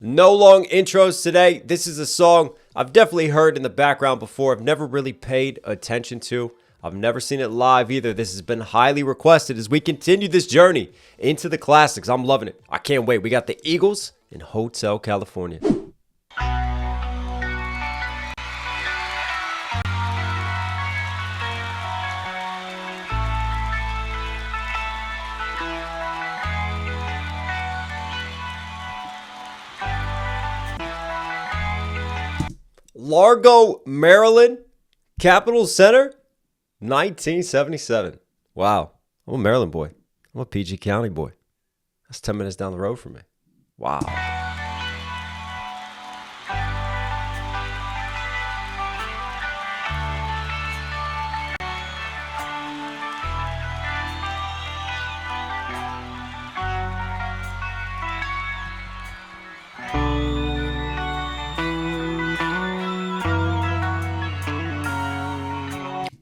No long intros today. This is a song I've definitely heard in the background before. I've never really paid attention to. I've never seen it live either. This has been highly requested as we continue this journey into the classics. I'm loving it. I can't wait. We got the Eagles in Hotel California. Largo, Maryland, Capital Center, 1977. Wow. I'm a Maryland boy. I'm a PG County boy. That's 10 minutes down the road from me. Wow.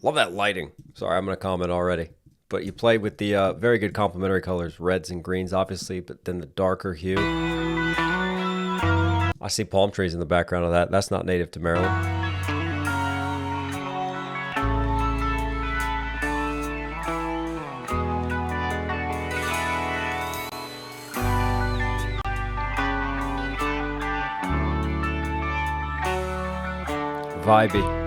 Love that lighting. Sorry, I'm going to comment already. But you played with the very good complementary colors, reds and greens, obviously, but then the darker hue. I see palm trees in the background of that. That's not native to Maryland. Vibey.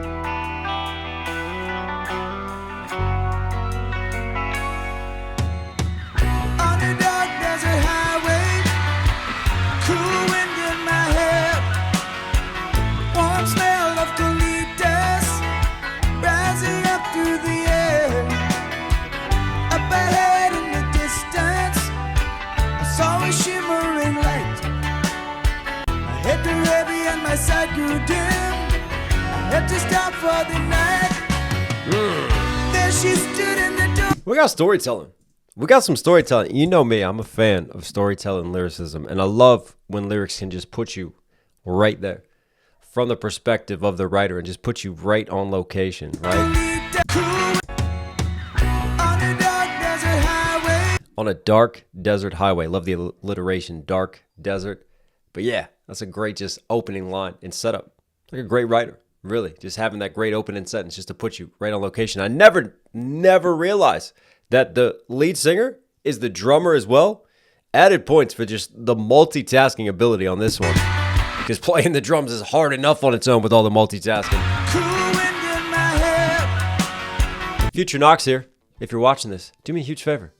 We got storytelling. We got some storytelling. You know me, I'm a fan of storytelling lyricism, and I love when lyrics can just put you right there from the perspective of the writer and just put you right on location, right? On a dark desert highway. Love the alliteration, dark desert. But yeah, that's a great just opening line and setup. Like a great writer, really. Just having that great opening sentence just to put you right on location. I never realized that the lead singer is the drummer as well. Added points for just the multitasking ability on this one. Because playing the drums is hard enough on its own with all the multitasking. Future Knox here. If you're watching this, do me a huge favor.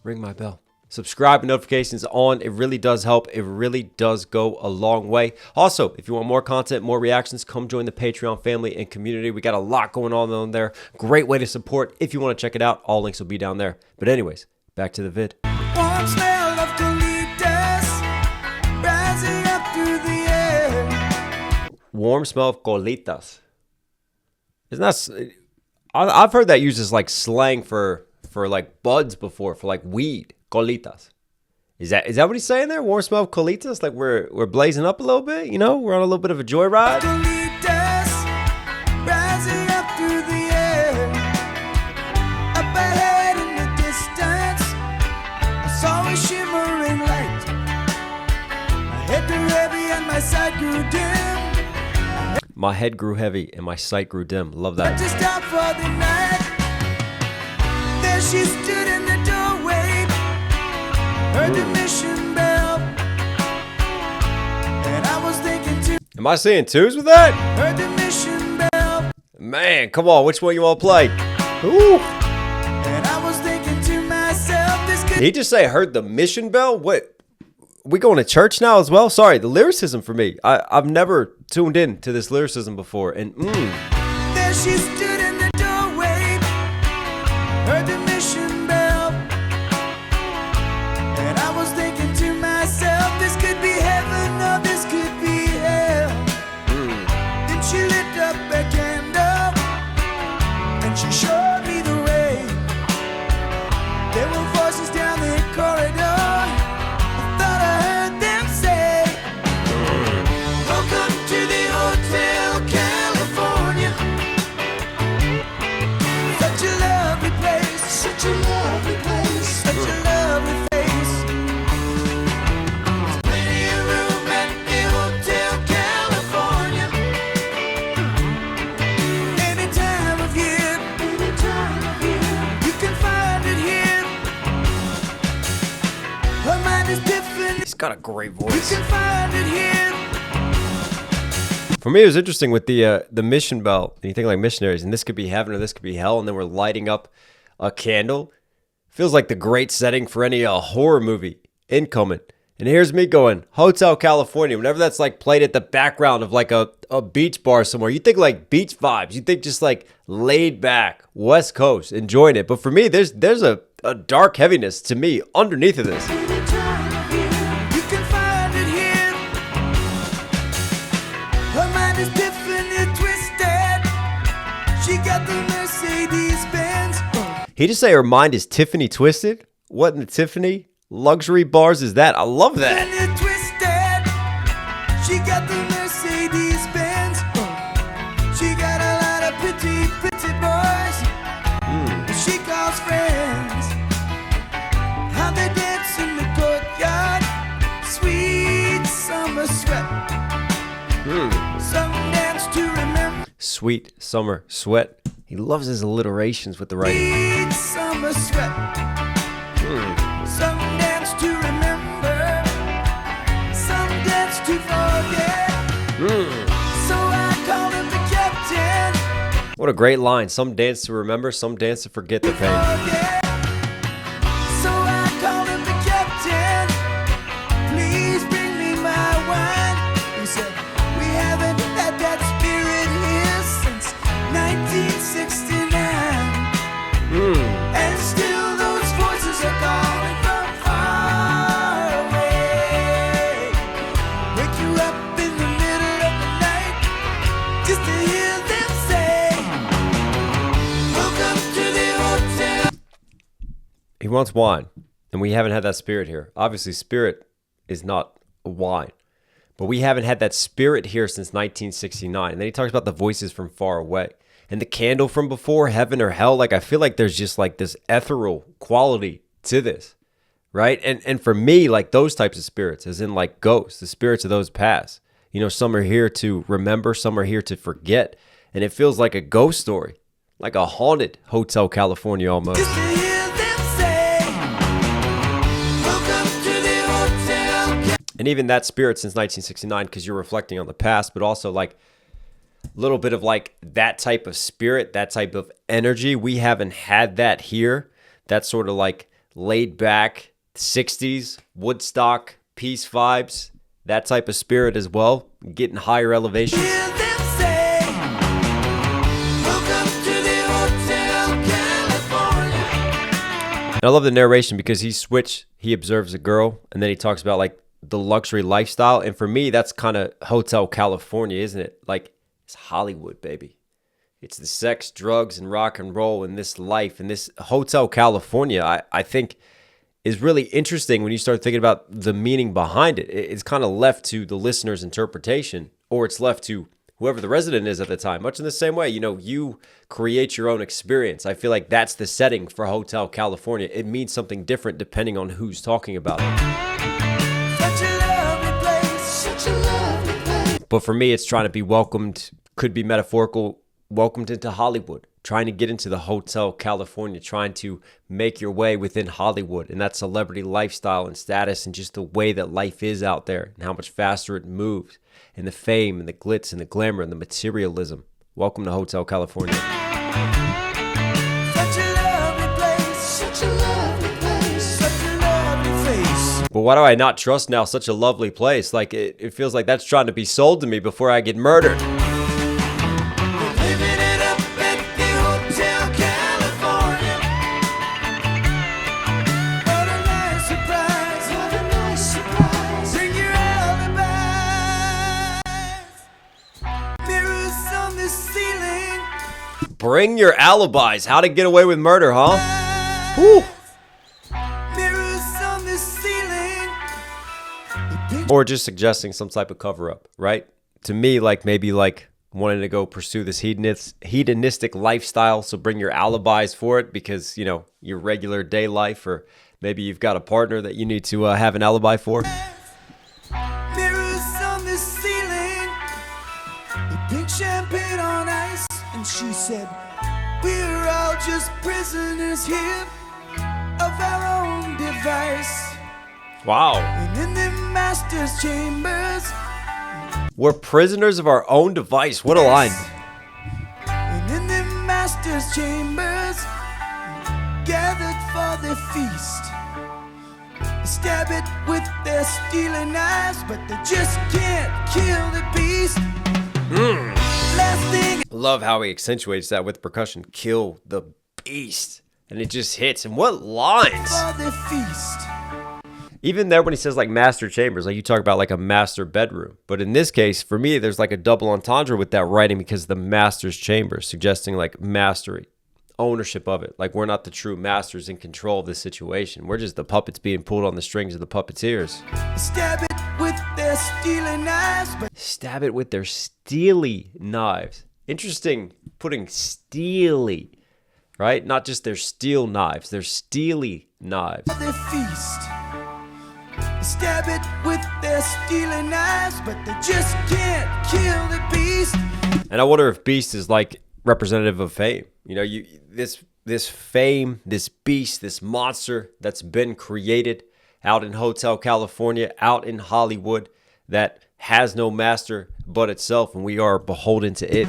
Ring my bell. Subscribe and notifications on. It really does help. It really does go a long way. Also, if you want more content, more reactions, come join the Patreon family and community. We got a lot going on there. Great way to support. If you want to check it out, all links will be down there. But anyways, back to the vid. Warm smell of colitas rising up through the air. Warm smell of colitas. Isn't that... I've heard that used as like slang for like buds before, for like weed. Colitas. Is that what he's saying there? Warm smell of colitas? Like we're blazing up a little bit, you know? We're on a little bit of a joyride. Colitas rising up through the air. Up ahead in the distance, I saw a shimmering light. My head grew heavy and my sight grew dim. My head grew heavy and my sight grew dim. Love that. Just stop for the night. There she stood in the doorway. Heard the mission bell, and I was thinking too. Am I seeing twos with that? Heard the mission bell. Man, come on, which one you want to play? Ooh. And I was thinking to myself, this could... Did he just say heard the mission bell? What? We going to church now as well? Sorry, the lyricism for me. I've never tuned in to this lyricism before, and There she stood in the doorway. Heard the mission bell. This could be heaven or this could be hell. Then she lit up a candle and she showed me the way. There were voices down the corridor. I thought I heard them say, welcome to the Hotel California. got a great voice. For me, it was interesting with the mission bell. And you think like missionaries, and this could be heaven or this could be hell, and then we're lighting up a candle. Feels like the great setting for any horror movie incoming. And here's me going, Hotel California. Whenever that's like played at the background of like a beach bar somewhere, you think like beach vibes. You think just like laid back, West Coast, enjoying it. But for me, there's a dark heaviness to me underneath of this. He just say her mind is Tiffany twisted? What in the Tiffany luxury bars is that? I love that. She got the Mercedes Benz. She got a lot of pretty boys. She calls friends. How they dance in the courtyard. Sweet summer sweat. Some dance to remember. Sweet summer sweat. He loves his alliterations with the writing. Sweet summer sweat. Some dance to remember. Some dance to forget. So I call him the captain. What a great line. Some dance to remember, some dance to forget the pain. So I call him the captain. Please bring me my wine. He said, we haven't had that spirit here since 1969. And still those voices are calling from far away. Wake you up in the middle of the night just to hear them say, welcome to the hotel. He wants wine, and we haven't had that spirit here. Obviously, spirit is not wine. But we haven't had that spirit here since 1969. And then he talks about the voices from far away. And the candle from before, heaven or hell. Like, I feel like there's just like this ethereal quality to this, right? And for me, like those types of spirits, as in like ghosts, the spirits of those past. You know, some are here to remember, some are here to forget. And it feels like a ghost story, like a haunted Hotel California almost. And even that spirit since 1969, because you're reflecting on the past, but also like a little bit of like that type of spirit, that type of energy. We haven't had that here. That sort of like laid back 60s, Woodstock, peace vibes, that type of spirit as well, getting higher elevations. And I love the narration because he observes a girl, and then he talks about like the luxury lifestyle. And for me, that's kind of Hotel California, isn't it? Like, it's Hollywood, baby. It's the sex, drugs, and rock and roll in this life. And this Hotel California, I think, is really interesting when you start thinking about the meaning behind it. It's kind of left to the listener's interpretation, or it's left to whoever the resident is at the time. Much in the same way, you know, you create your own experience. I feel like that's the setting for Hotel California. It means something different depending on who's talking about it. But for me, it's trying to be welcomed, could be metaphorical, welcomed into Hollywood, trying to get into the Hotel California, trying to make your way within Hollywood and that celebrity lifestyle and status and just the way that life is out there and how much faster it moves and the fame and the glitz and the glamour and the materialism. Welcome to Hotel California. But why do I not trust now such a lovely place? Like, it feels like that's trying to be sold to me before I get murdered. Living it up at the Hotel California. What a nice surprise. What a nice surprise. Bring your alibis. Mirrors on the ceiling. Bring your alibis. How to get away with murder, huh? Whew. Or just suggesting some type of cover-up, right? To me, like maybe like wanting to go pursue this hedonistic lifestyle, so bring your alibis for it because, you know, your regular day life, or maybe you've got a partner that you need to have an alibi for. Mirrors on the ceiling, pink champagne on ice, and she said, we're all just prisoners here of our own device. Wow. And in master's chambers. We're prisoners of our own device. What a line. And in the master's chambers, gathered for the feast. Stab it with their stealing knives, but they just can't kill the beast. Last thing. Love how he accentuates that with percussion. Kill the beast. And it just hits. And what lines? For the feast. Even there when he says like master chambers, like you talk about like a master bedroom. But in this case, for me, there's like a double entendre with that writing because the master's chamber, suggesting like mastery, ownership of it. Like we're not the true masters in control of this situation. We're just the puppets being pulled on the strings of the puppeteers. Stab it with their stealing knives, but Stab it with their steely knives. Interesting putting steely, right? Not just their steel knives, they're steely knives. the feast. Stab it with their stealing knives, but they just can't kill the beast. And I wonder if beast is like representative of fame. You know, this fame, this beast, this monster that's been created out in Hotel California, out in Hollywood, that has no master but itself, and we are beholden to it.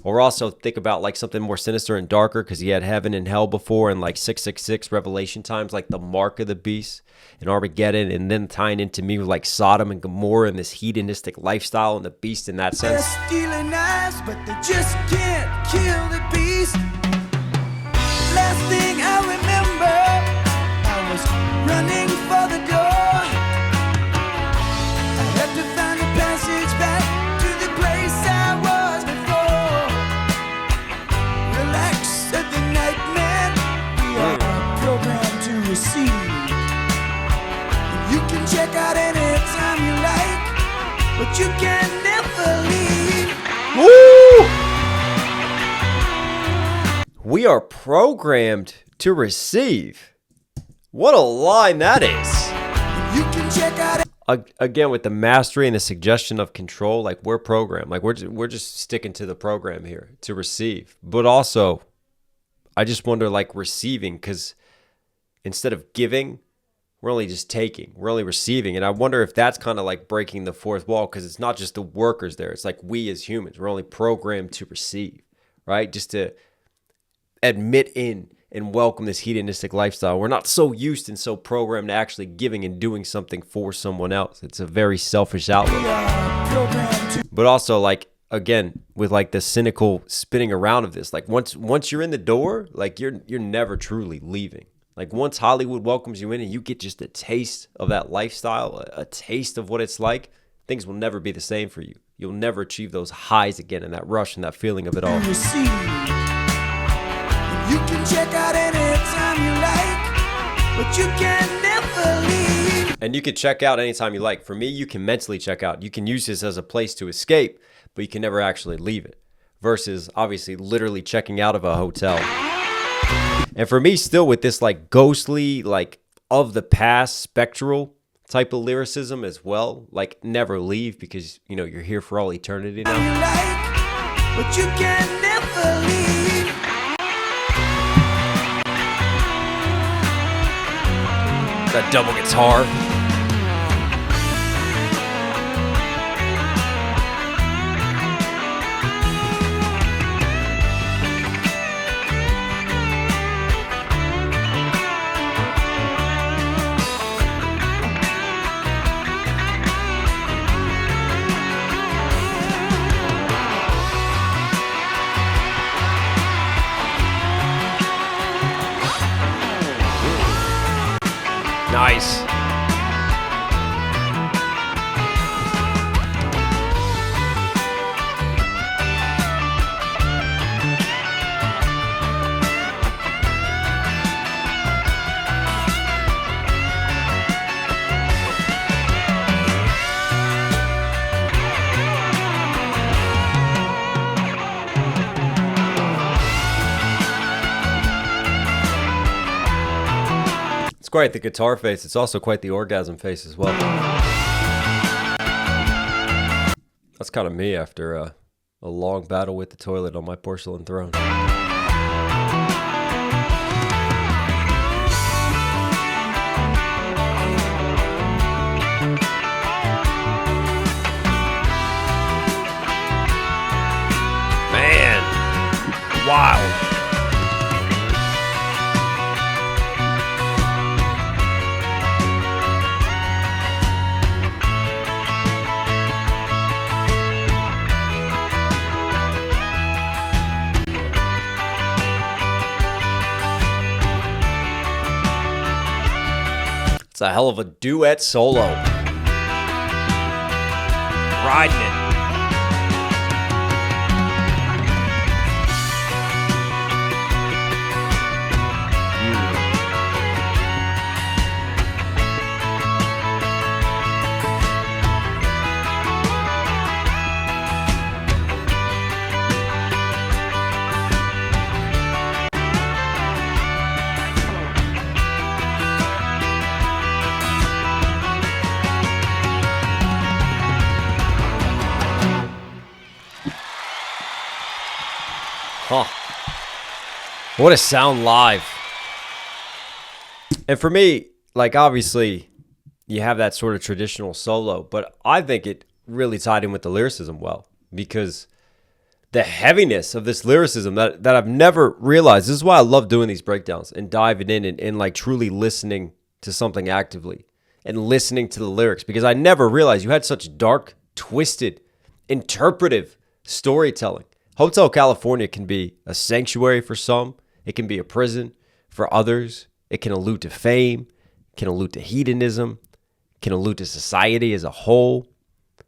Or also think about like something more sinister and darker, because he had heaven and hell before, and like 666 Revelation times, like the mark of the beast and Armageddon, and then tying into me with like Sodom and Gomorrah and this hedonistic lifestyle and the beast in that They're sense. stealing knives, but they just can't kill the beast. Last thing I remember, I was running for the door. I had to find a passage back to the place I was before. Relax, said the nightman. We are programmed to receive. You can check out anytime you like, but you can never leave. Woo! We are programmed to receive. What a line that is. You can check out Again, with the mastery and the suggestion of control, like we're programmed. Like we're just sticking to the program here to receive. But also, I just wonder like receiving, because instead of giving, we're only just taking. We're only receiving. And I wonder if that's kind of like breaking the fourth wall, because it's not just the workers there. It's like we as humans, we're only programmed to receive, right? Just to admit in and welcome this hedonistic lifestyle. We're not so used and so programmed to actually giving and doing something for someone else. It's a very selfish outlook. But also, like, again, with like the cynical spinning around of this, like once you're in the door, like you're never truly leaving. Like once Hollywood welcomes you in and you get just a taste of that lifestyle, a taste of what it's like, things will never be the same for you. You'll never achieve those highs again and that rush and that feeling of it all. receive. You can check out anytime you like, but you can never leave. And you can check out anytime you like. For me, you can mentally check out. You can use this as a place to escape, but you can never actually leave it. Versus, obviously, literally checking out of a hotel. And for me, still with this like ghostly, like of the past, spectral type of lyricism as well. Like never leave, because, you know, you're here for all eternity now. You like, but you can never leave. That double guitar. Nice. Quite the guitar face. It's also quite the orgasm face as well. That's kind of me after a long battle with the toilet on my porcelain throne. a hell of a duet solo. Riding it. Huh. What a sound live. And for me, like, obviously, you have that sort of traditional solo, but I think it really tied in with the lyricism well, because the heaviness of this lyricism that I've never realized. This is why I love doing these breakdowns and diving in and like truly listening to something actively and listening to the lyrics, because I never realized you had such dark, twisted, interpretive storytelling. Hotel California can be a sanctuary for some. It can be a prison for others. It can allude to fame, can allude to hedonism, can allude to society as a whole.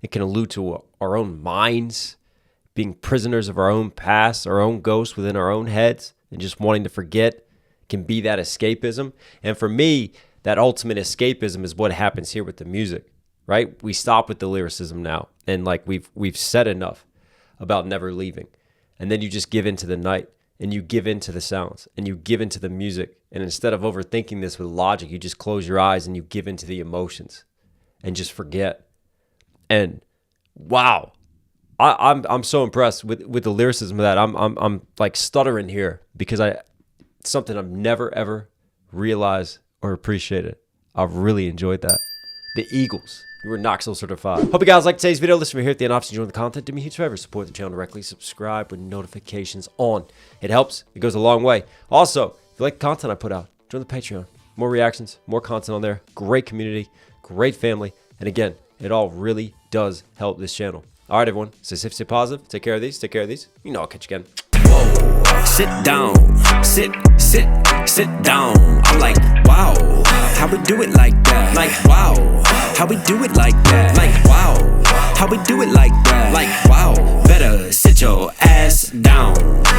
It can allude to our own minds, being prisoners of our own past, our own ghosts within our own heads, and just wanting to forget. Can be that escapism. And for me, that ultimate escapism is what happens here with the music, right? We stop with the lyricism now, and like we've said enough about never leaving. And then you just give into the night, and you give into the sounds, and you give into the music. And instead of overthinking this with logic, you just close your eyes and you give into the emotions and just forget. And wow, I'm so impressed with the lyricism of that. I'm like stuttering here because it's something I've never ever realized or appreciated. I've really enjoyed that. The Eagles. You were Knox Hill certified. Hope you guys liked today's video. Listen, if you're here at the end option, enjoy the content. Do me a huge favor. Support the channel directly. Subscribe with notifications on. It helps. It goes a long way. Also, if you like the content I put out, join the Patreon. More reactions, more content on there. Great community, great family. And again, it all really does help this channel. All right, everyone. Stay safe, stay positive. Take care of these. Take care of these. You know I'll catch you again. Whoa, sit down, sit down. I'm like, wow, how we do it like that? Like, wow, how we do it like that? Like, wow.